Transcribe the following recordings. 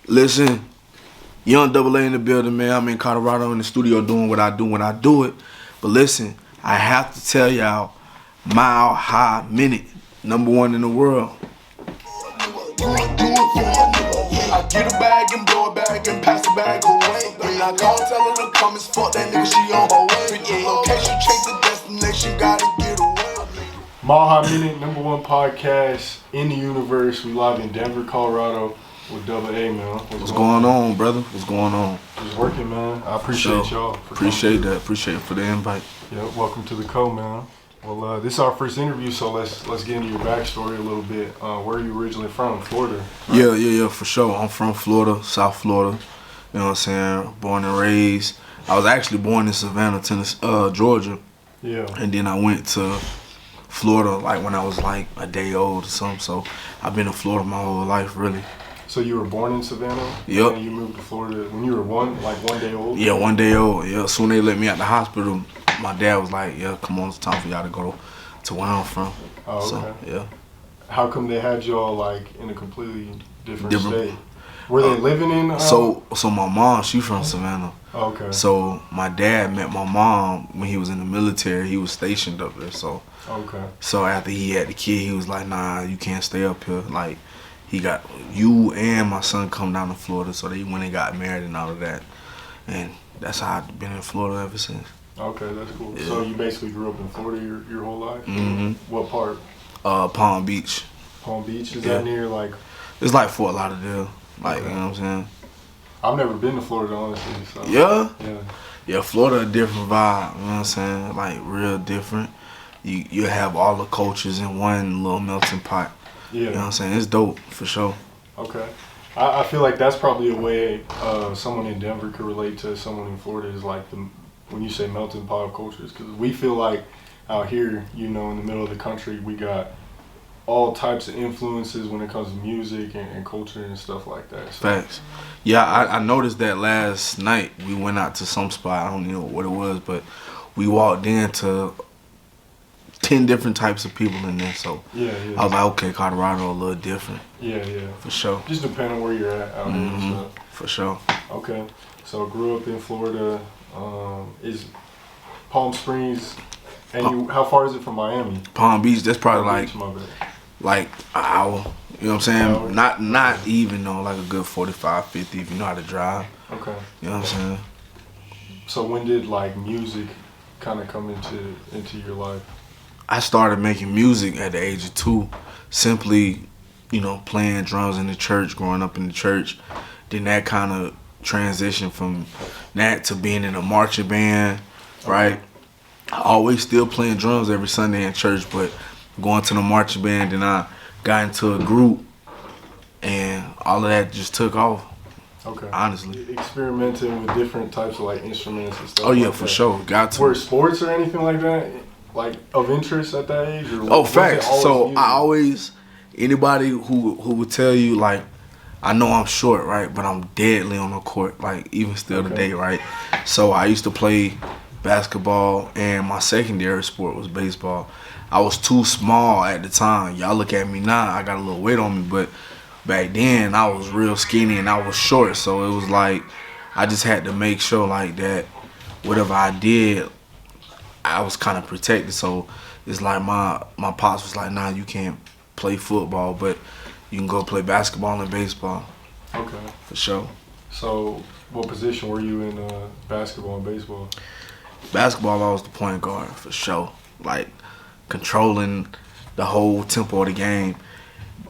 Listen, young Dubba-AA in the building, man. I'm in Colorado in the studio doing what I do when I do it. But listen, I have to tell y'all, Mile High Minute, #1 in the world. I get a bag and blow a bag and pass the bag away. When I call, tell her to come and fuck that nigga, she on her way. Pick the location, change the destination, gotta get away. Mile High Minute, #1 podcast in the universe. We live in Denver, Colorado with Dubba-AA, man. What's going on, brother? What's going on? Just working, man. I appreciate y'all. Appreciate that. Appreciate it for the invite. Yeah, welcome to the Co, man. Well, this is our first interview, so let's get into your backstory a little bit. Where are you originally from? Florida? Right? Yeah, for sure. I'm from Florida, South Florida. You know what I'm saying? Born and raised. I was actually born in Savannah, Tennessee, Georgia. Yeah. And then I went to Florida like when I was like a day old or something. So I've been in Florida my whole life, really. So you were born in Savannah? Yep. And you moved to Florida when you were one day old? Yeah, 1 day old. Yeah, soon they let me out the hospital. My dad was like, yeah, come on, it's time for y'all to go to where I'm from. Oh, okay. So, yeah. How come they had y'all like in a completely different state? Were they living in? So my mom, she from Savannah. Oh, okay. So my dad met my mom when he was in the military. He was stationed up there. So okay. So after he had the kid, he was like, nah, you can't stay up here. Like, he got you and my son come down to Florida. So they went and got married and all of that. And that's how I've been in Florida ever since. Okay, that's cool. Yeah. So you basically grew up in Florida your whole life? Mm-hmm. What part? Palm Beach. Palm Beach? Is Yeah. that near like? It's like Fort Lauderdale. Like, Okay. you know what I'm saying? I've never been to Florida, honestly. So. Yeah? Yeah. Yeah, Florida a different vibe, you know what I'm saying? Like, real different. You have all the cultures in one little melting pot. Yeah. You know what I'm saying? It's dope, for sure. Okay. I feel like that's probably a way someone in Denver could relate to someone in Florida is like when you say melting pot of cultures. Because we feel like out here, you know, in the middle of the country, we got all types of influences when it comes to music and culture and stuff like that. So. Facts. Yeah, I noticed that last night. We went out to some spot. I don't know what it was, but we walked into 10 different types of people in there. So yeah. I was like, okay, Colorado a little different. Yeah. For sure. Just depending on where you're at out here and stuff. For sure. Okay. So grew up in Florida. Is Palm Springs, and how far is it from Miami? Palm Beach, that's probably Palm Beach, my bad. like an hour. You know what I'm saying? Hour? Not even though, like a good 45, 50 if you know how to drive. Okay. You know what I'm saying? So when did like music kind of come into your life? I started making music at the age of 2, simply, you know, playing drums in the church, growing up in the church. Then that kind of transitioned from that to being in a marching band, right? I always still playing drums every Sunday in church, but going to the marching band, then I got into a group, and all of that just took off. Okay. Honestly. Experimenting with different types of like instruments and stuff. Oh yeah, like for that. sure. Got to. Were sports or anything like that like of interest at that age? Or Oh, was it facts. always So music? I always, anybody who would tell you, like, I know I'm short, right, but I'm deadly on the court, like, even still today, right? So I used to play basketball, and my secondary sport was baseball. I was too small at the time. Y'all look at me now, I got a little weight on me, but back then I was real skinny and I was short, so it was like I just had to make sure like that whatever I did, I was kind of protected. So it's like my pops was like, nah, you can't play football, but you can go play basketball and baseball. Okay. For sure. So what position were you in basketball and baseball? Basketball, I was the point guard, for sure. Like, controlling the whole tempo of the game.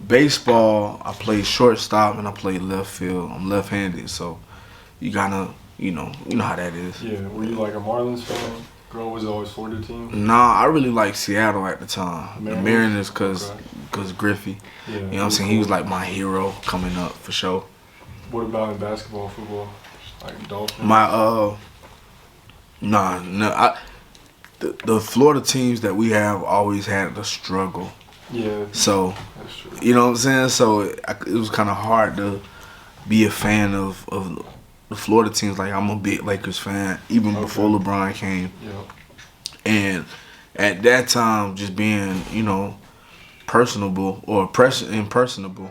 Baseball, I played shortstop and I played left field. I'm left-handed, so you gotta, you know how that is. Yeah. Were you like a Marlins fan? Girl, was it always Florida team? Nah, I really liked Seattle at the time. The Mariners, cause Griffey. Yeah. You know what I'm saying? He was like my hero coming up, for sure. What about in basketball, football? Like Dolphins? The Florida teams that we have always had the struggle. Yeah. So, that's true. you know what I'm saying? So it was kind of hard to be a fan of the Florida teams. Like, I'm a big Lakers fan, even before LeBron came. Yeah. And at that time, just being, you know, personable or impersonable,